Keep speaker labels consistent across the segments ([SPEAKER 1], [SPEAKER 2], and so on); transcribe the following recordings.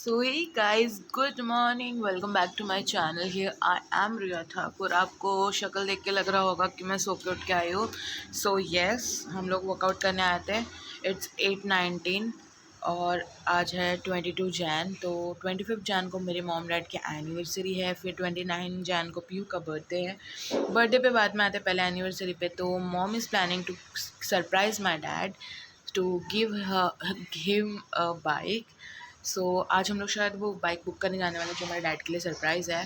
[SPEAKER 1] So hey guys, good morning, welcome back to my channel. Here I am Riya Thakur. आपको शक्ल देख के लग रहा होगा कि मैं सो के उठ के आई हूँ। सो यस, हम लोग वर्कआउट करने आए थे। इट्स 8:19 और आज है 22 जैन। तो 25 जैन को मेरे मॉम डैड की एनिवर्सरी है, फिर 29 जैन को पीयू का बर्थडे है। बर्थडे पे बाद में आते, पहले एनिवर्सरी पे। तो mom is planning to surprise my dad to give him a bike. So आज हम लोग शायद वो बाइक बुक करने जाने वाले, जो मेरे डैड के लिए सरप्राइज़ है।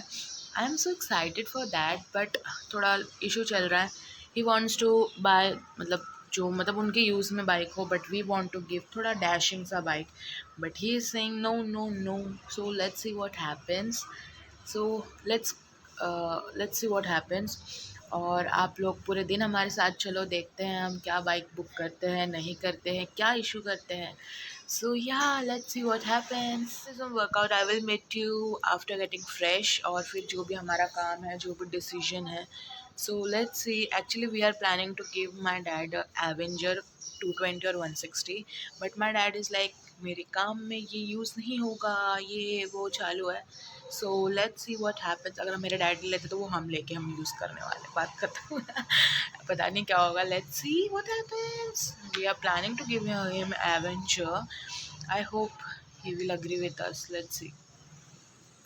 [SPEAKER 1] I am so excited for that, but थोड़ा इशू चल रहा है। ही वॉन्ट्स टू बाय, मतलब उनके यूज़ में बाइक हो, but we want to give थोड़ा डैशिंग सा bike, but he is saying no no no. So let's see what happens. So let's see what happens. और आप लोग पूरे दिन हमारे साथ चलो, देखते हैं हम क्या बाइक बुक करते हैं, नहीं करते हैं, क्या इशू करते हैं। So yeah, let's see what happens. This is a workout. I will meet you after getting fresh, और फिर जो भी हमारा काम है, जो भी डिसीजन है. So let's see. Actually, we are planning to give my dad a Avenger 220 और 160, but my dad is like, मेरे काम में ये यूज़ नहीं होगा, ये वो चालू है। सो लेट्स सी व्हाट हैपेंस। अगर मेरे डैड लेते तो वो हम लेके हम यूज़ करने वाले, बात खत्म। पता नहीं क्या होगा। Let's see what happens. We are planning to give him adventure. I hope he will agree with us. Let's see.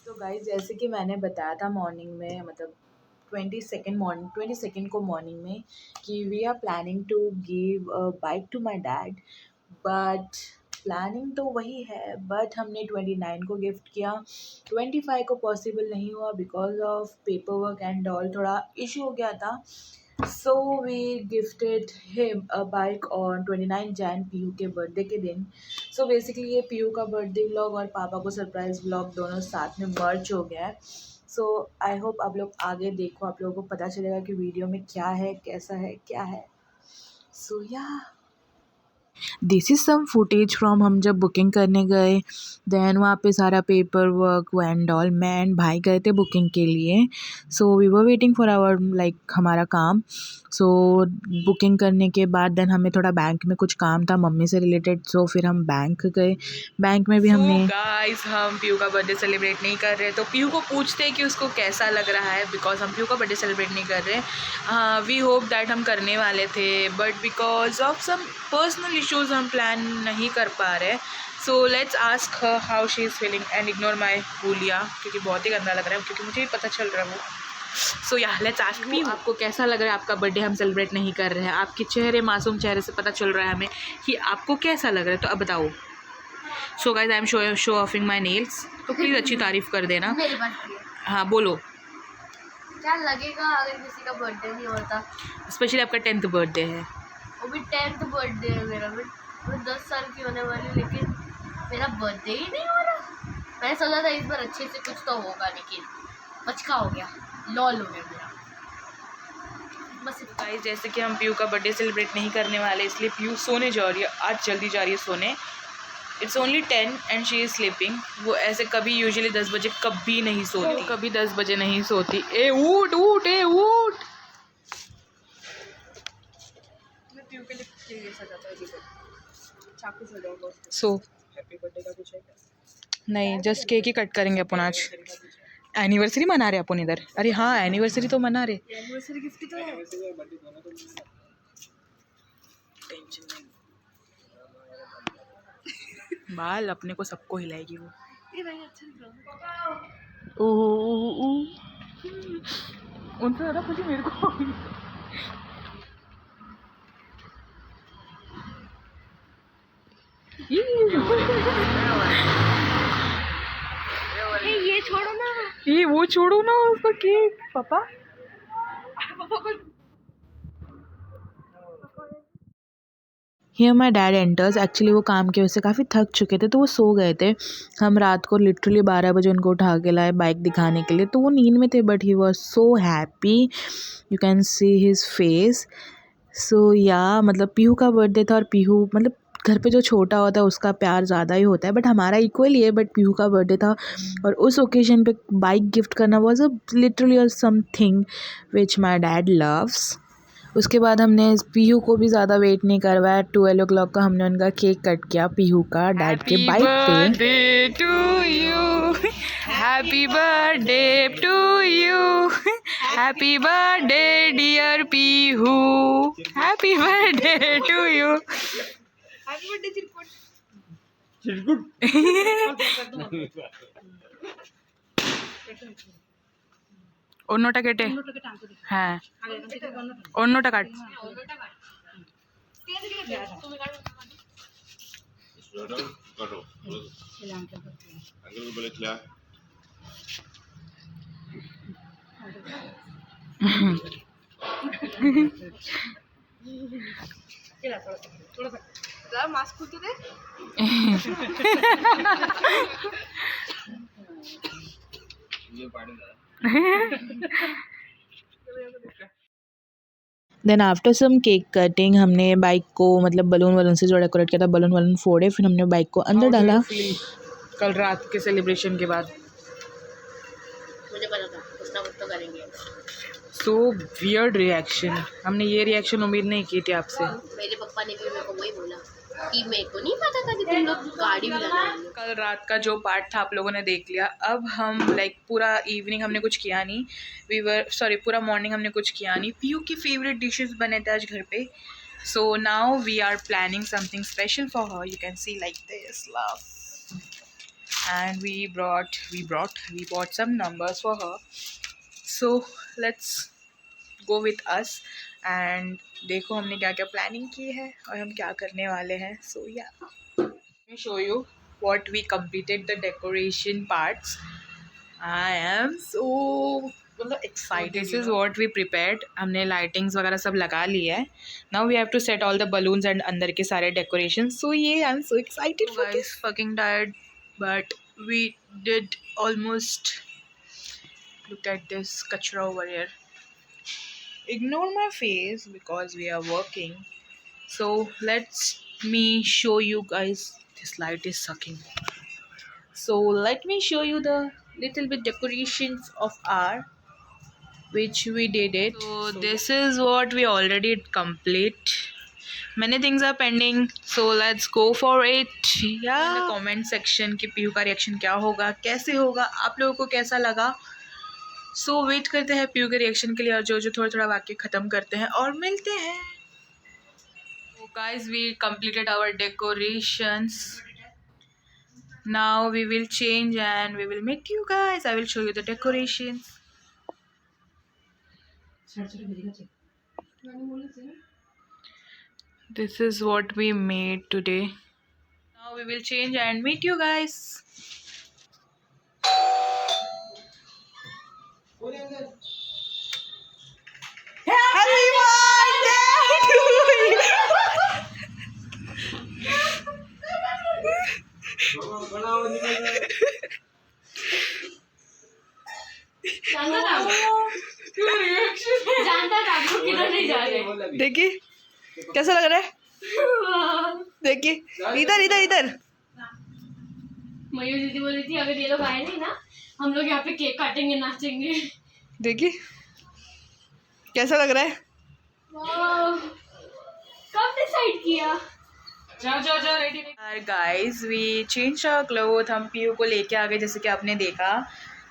[SPEAKER 1] तो गाइस, जैसे कि मैंने बताया था मॉर्निंग में, मतलब 22nd को मॉर्निंग में, कि we are planning to give a bike to my dad. But planning तो वही है, बट हमने 29 को गिफ्ट किया। 25 को पॉसिबल नहीं हुआ because of paper work and all, थोड़ा इशू हो गया था। So we gifted him a bike on 29 Jan, Piu के बर्थडे के दिन। सो बेसिकली ये पीयू का बर्थडे व्लॉग और पापा को सरप्राइज व्लॉग दोनों साथ में मर्ज हो गया है। सो आई होप आप लोग आगे देखो, आप लोगों को पता चलेगा कि वीडियो में क्या है, कैसा है, क्या है। So yeah, this is some footage from हम जब बुकिंग करने गए। देन वहाँ पे सारा पेपर वर्क एंड ऑल, मैं एंड भाई गए थे बुकिंग के लिए। So we were waiting for our like हमारा काम। सो बुकिंग करने के बाद देन हमें थोड़ा बैंक में कुछ काम था मम्मी से रिलेटेड। सो फिर हम बैंक गए। बैंक में भी हमने गाइस, हम पीयू का बर्थडे सेलिब्रेट नहीं कर रहे, तो पीयू को पूछते हैं कि उसको कैसा लग रहा है, बिकॉज हम पीयू का बर्थडे सेलिब्रेट नहीं कर रहे। हाँ, वी होप दैट हम करने वाले थे, but because of some personal issues हम प्लान नहीं कर पा रहे। So let's ask her how she is feeling and ignore my भूलिया, क्योंकि बहुत ही गंदा लग रहा है, क्योंकि मुझे भी पता चल रहा है वो। सो या, लेट्स आस्क मी, आपको कैसा लग रहा है? आपका बर्थडे हम सेलिब्रेट नहीं कर रहे हैं। आपके चेहरे, मासूम चेहरे से पता चल रहा है हमें कि आपको कैसा लग रहा है, तो अब बताओ। So guys, I am show ऑफिंग my nails, तो प्लीज़ अच्छी तारीफ कर देना।
[SPEAKER 2] मेरी बात है।
[SPEAKER 1] हाँ बोलो।
[SPEAKER 2] क्या लगेगा अगर किसी का बर्थडे नहीं होता?
[SPEAKER 1] स्पेशली आपका 10th बर्थडे है।
[SPEAKER 2] वो भी 10th बर्थडे है मेरा भी। मैं 10 साल की होने वाली, लेकिन मेरा बर्थडे ही नहीं हो रहा। मैंने सोचा था इस बार अच्छे से कुछ तो होगा, लेकिन बचका हो गया, लॉल हो गया मेरा। बस
[SPEAKER 1] गाइस, जैसे कि हम पीयू का बर्थडे सेलिब्रेट नहीं करने वाले, इसलिए पीयू सोने जा रही है, आज जल्दी जा रही है सोने। It's only 10 and she is sleeping. वो ऐसे कभी यूजुअली 10 बजे कभी नहीं सोती, कभी 10 बजे नहीं सोती। ए उठ उठ, ए उठ। मैं पीयू के लिए सजाता हूँ, देखो चाकू सजाऊंगा उसको। सो हैप्पी बर्थडे का कुछ है क्या? नहीं, जस्ट केक ही कट करेंगे अपन आज। एनिवर्सरी मना रहे अपन इधर। अरे हाँ, एनिवर्सरी तो मना रहे। एनिवर्सरी गिफ्ट तो टेंशन नहीं, बाल अपने को सबको हिलाएगी वो। ओह, उनसे ज़्यादा खुशी मेरे को।
[SPEAKER 2] ये छोड़ो ना,
[SPEAKER 1] ये वो छोड़ो ना उसका केक, पापा। Here my dad enters. Actually वो काम की वजह से काफ़ी थक चुके थे, तो वो सो गए थे। हम रात को लिटरली 12 बजे उनको उठा के लाए बाइक दिखाने के लिए, तो वो नींद में थे, but he was so happy, you can see his face. So yeah, मतलब पीहू का बर्थडे था, और पीहू मतलब घर पे जो छोटा होता है उसका प्यार ज़्यादा ही होता है, बट हमारा इक्वली है। बट पीहू का बर्थडे था, और उस ओकेजन पे बाइक गिफ्ट करना was a literally something which my dad loves. उसके बाद हमने पीहू को भी ज़्यादा वेट नहीं करवाया, 12 o'clock का हमने उनका केक कट किया पीहू का डैड के बाइक पे। Happy birthday to you, happy birthday dear Pihu, happy birthday to you. অন্যটা কেটে হ্যাঁ অন্যটা কাট।
[SPEAKER 2] मास्क खुलते दे।
[SPEAKER 1] Then after some cake cutting हमने बाइक को मतलब बलून वलून से जो डेकोरेट किया था बलून वलून फोड़े, फिर हमने बाइक को अंदर डाला। कल रात के सेलिब्रेशन के बाद
[SPEAKER 2] मुझे पता था कुछ ना कुछ तो करेंगे।
[SPEAKER 1] सो वियर्ड रिएक्शन, हमने ये रिएक्शन उम्मीद नहीं की थी आपसे।
[SPEAKER 2] मेरे पापा ने भी मेरे को वही बोला कि मेरे को नहीं पता था कि तुम लोग गाड़ी भी लगाएंगे।
[SPEAKER 1] कल रात का जो पार्ट था आप लोगों ने देख लिया। अब हम लाइक पूरा इवनिंग हमने कुछ किया नहीं, पूरा मॉर्निंग हमने कुछ किया नहीं। पीयू की फेवरेट डिशेस बने थे आज घर पे। So now we are planning something special for her. You can see like this love and we bought some numbers for her, so let's go with us and देखो हमने क्या क्या प्लानिंग की है और हम क्या करने वाले हैं। So yeah, let me show you what we completed the decoration parts. I am so मतलब excited. This is what we prepared. हमने lightings वगैरह सब लगा ली है। Now we have to set all the balloons and अंदर के सारे decorations. So yeah, I'm so excited for this. Fucking tired, but we did almost. Look at this kachra over here. Ignore my face because we are working. So let me show you guys. This light is sucking. So let me show you the little bit decorations of our which we did it. So this is what we already complete. Many things are pending, so let's go for it. Yeah. In the comment section कि पीहू का reaction क्या होगा, कैसे होगा, आप लोगों को कैसा लगा। So वेट करते हैं पीहू के रिएक्शन के लिए और जो थोड़ा थोड़ा वाक्य ख़त्म करते हैं और मिलते हैं। So guys, we completed our decorations. Now we will change and we will meet you guys. I will show you the decorations. This is what we made today. Now we will change and meet you guys. Happy birthday to you.
[SPEAKER 2] जानता था आपको किधर नहीं जा रहे।
[SPEAKER 1] देखिए कैसा लग रहा है, देखिए इधर इधर इधर।
[SPEAKER 2] मयूर दीदी बोल रही थी अगर ये लोग आए नहीं ना हम लोग यहाँ पे केक काटेंगे नाचेंगे।
[SPEAKER 1] देखिए कैसा लग रहा है।
[SPEAKER 2] कब डिसाइड किया।
[SPEAKER 1] जा ready. Guys we change our cloth, हम पीहू को लेके आ गए जैसे कि आपने देखा।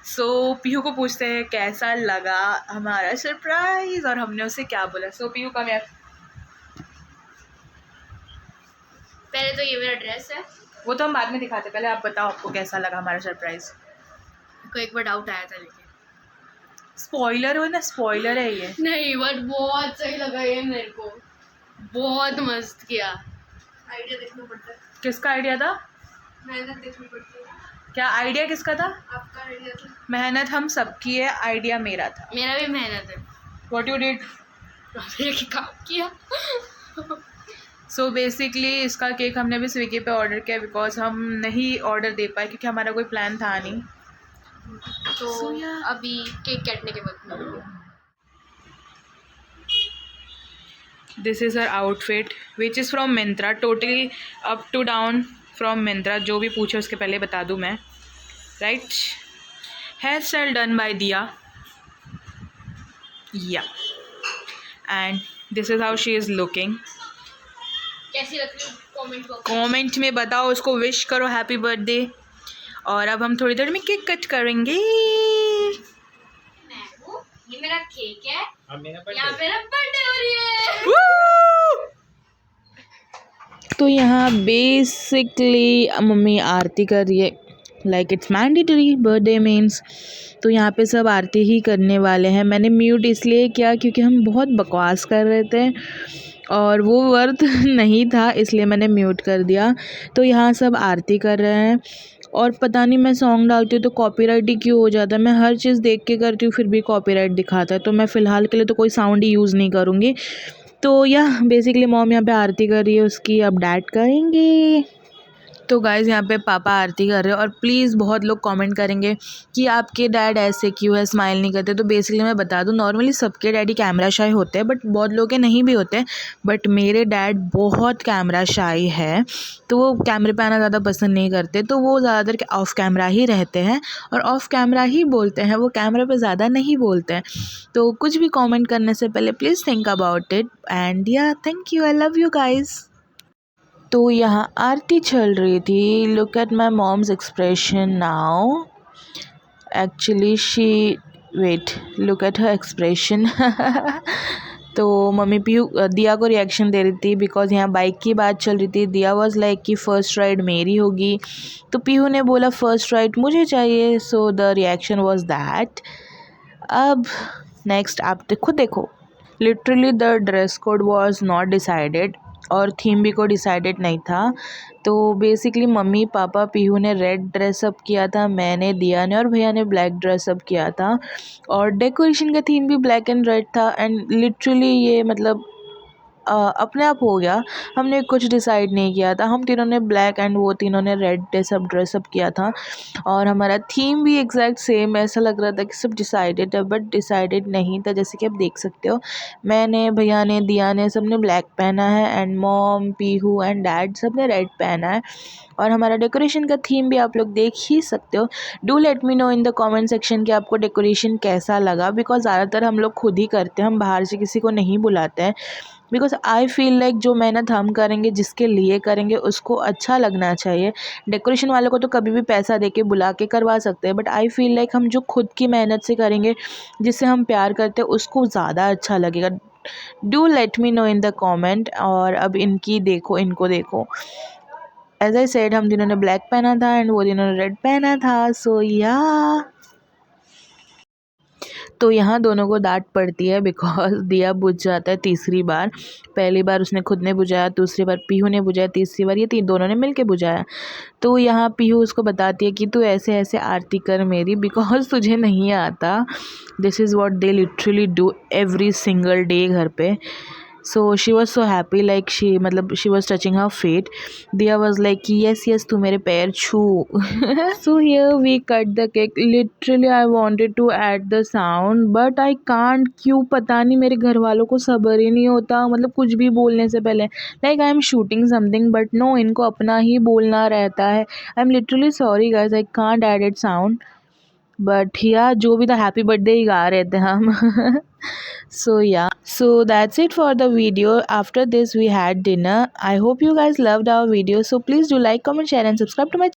[SPEAKER 1] सो पीहू को पूछते हैं कैसा लगा हमारा सरप्राइज और हमने उसे क्या बोला। सो पीहू का मैं
[SPEAKER 2] पहले तो ये मेरा ड्रेस है,
[SPEAKER 1] वो तो हम बाद में दिखाते, पहले आप बताओ आपको कैसा लगा हमारा सरप्राइज।
[SPEAKER 2] को एक बार डाउट आया था लेकिन
[SPEAKER 1] स्पॉइलर हो ना, स्पॉइलर है ये।
[SPEAKER 2] नहीं बट बहुत सही लगा ये मेरे को, बहुत मस्त किया। आइडिया देखना पड़ता है।
[SPEAKER 1] किसका आइडिया था?
[SPEAKER 2] मेहनत देखनी पड़ती है।
[SPEAKER 1] क्या आइडिया किसका था?
[SPEAKER 2] आपका आइडिया था।
[SPEAKER 1] मेहनत हम सबकी है, आइडिया मेरा था।
[SPEAKER 2] मेरा भी मेहनत है।
[SPEAKER 1] What you did?
[SPEAKER 2] काम किया।
[SPEAKER 1] सो बेसिकली इसका केक हमने भी स्विगी पे ऑर्डर किया बिकॉज हम नहीं ऑर्डर दे पाए क्योंकि हमारा कोई प्लान था नहीं।
[SPEAKER 2] तो अभी केक काटने के वक्त
[SPEAKER 1] this is her outfit which is from Myntra, totally up to down from Myntra. जो भी पूछे उसके पहले बता दूँ मैं, right. Hair style done by Diya, या and this is how she is looking.
[SPEAKER 2] कैसी लग रही हूँ कमेंट
[SPEAKER 1] कमेंट में बताओ, उसको विश करो हैप्पी बर्थडे। और अब हम थोड़ी देर में केक कट करेंगे।
[SPEAKER 2] ये मेरा केक है,
[SPEAKER 3] मेरा
[SPEAKER 2] यहाँ मेरा बर्थडे हो रही है।
[SPEAKER 1] तो यहाँ बेसिकली मम्मी आरती कर रही है, like it's mandatory, birthday means. तो यहाँ पे सब आरती ही करने वाले हैं। मैंने म्यूट इसलिए किया क्योंकि हम बहुत बकवास कर रहे थे और वो वर्थ नहीं था, इसलिए मैंने म्यूट कर दिया। तो यहाँ सब आरती कर रहे हैं और पता नहीं मैं सॉन्ग डालती हूँ तो कॉपीराइट ही क्यों हो जाता है। मैं हर चीज़ देख के करती हूँ फिर भी कॉपीराइट दिखाता है, तो मैं फ़िलहाल के लिए तो कोई साउंड ही यूज़ नहीं करूँगी। तो यह बेसिकली मॉम यहाँ पे आरती कर रही है उसकी, अब डैड करेंगे। तो गाइज़ यहाँ पे पापा आरती कर रहे हैं और प्लीज़ बहुत लोग कमेंट करेंगे कि आपके डैड ऐसे क्यों है, स्माइल नहीं करते। तो बेसिकली मैं बता दूँ, नॉर्मली सबके डैडी कैमरा शाई होते हैं, बट बहुत लोग के नहीं भी होते, बट मेरे डैड बहुत कैमरा शाई है। तो वो कैमरे पे आना ज़्यादा पसंद नहीं करते, तो वो ज़्यादातर ऑफ़ कैमरा ही रहते हैं और ऑफ़ कैमरा ही बोलते हैं, वो कैमरे पे ज़्यादा नहीं बोलते हैं। तो कुछ भी कमेंट करने से पहले please think about it and yeah thank you, I love you guys. तो यहाँ आरती चल रही थी। Look at my mom's expression now. Actually she wait, look at her expression. तो मम्मी दिया को रिएक्शन दे रही थी बिकॉज यहाँ बाइक की बात चल रही थी। दिया वाज लाइक कि फ़र्स्ट राइड मेरी होगी, तो पीहू ने बोला फ़र्स्ट राइड मुझे चाहिए। So the reaction was that. अब नेक्स्ट आप खुद देखो, literally the dress code was not decided और थीम भी कोई डिसाइडेड नहीं था। तो बेसिकली मम्मी पापा पीहू ने रेड ड्रेसअप किया था, मैंने, दिया ने और भैया ने ब्लैक ड्रेसअप किया था और डेकोरेशन का थीम भी ब्लैक एंड रेड था। एंड लिटरली ये मतलब अपने आप हो गया, हमने कुछ डिसाइड नहीं किया था। हम तीनों ने ब्लैक एंड वो तीनों ने रेड ड्रेसअप किया था और हमारा थीम भी एग्जैक्ट सेम। ऐसा लग रहा था कि सब डिसाइडेड है, बट डिसाइडेड नहीं था। जैसे कि आप देख सकते हो, मैंने, भैया ने, दिया ने, सब ने ब्लैक पहना है and mom, Pihu and dad सब ने रेड पहना है। और हमारा डेकोरेशन का थीम भी आप लोग देख ही सकते हो। Do let me know in the comment section कि आपको डेकोरेशन कैसा लगा, बिकॉज ज़्यादातर हम लोग खुद ही करते हैं, हम बाहर से किसी को नहीं बुलाते हैं। बिकॉज आई फील लाइक जो मेहनत हम करेंगे, जिसके लिए करेंगे, उसको अच्छा लगना चाहिए। डेकोरेशन वालों को तो कभी भी पैसा दे के बुला के करवा सकते हैं, बट आई फील लाइक हम जो खुद की मेहनत से करेंगे, जिससे हम प्यार करते हैं, उसको ज़्यादा अच्छा लगेगा। Do let me know in the comment. और अब इनको देखो, एज आई सेड, हम जिन्होंने ब्लैक पहना था एंड वो जिन्होंने रेड पहना था। सो या तो यहाँ दोनों को डांट पड़ती है बिकॉज दिया बुझ जाता है तीसरी बार। पहली बार उसने खुद ने बुझाया, दूसरी बार पीहू ने बुझाया, तीसरी बार ये दोनों ने मिल के बुझाया। तो यहाँ पीहू उसको बताती है कि तू ऐसे ऐसे आरती कर मेरी, बिकॉज तुझे नहीं आता। This is what they literally do every single day घर पे। So she was so happy, like she was touching her feet. Dia was like yes तू मेरे पैर छू। So here we cut the cake. Literally I wanted to add the sound but I can't। क्यों पता नहीं, मेरे घर वालों को सब्र ही नहीं होता, मतलब कुछ भी बोलने से पहले, like I am shooting something but no, इनको अपना ही बोलना रहता है। I am literally sorry guys, I can't add it sound। But या जो भी था, हैप्पी बर्थडे ही गा रहे थे हम। So yeah, so that's it for the video. After this we had dinner. I hope you guys loved our video, so please do like, comment, share and subscribe to my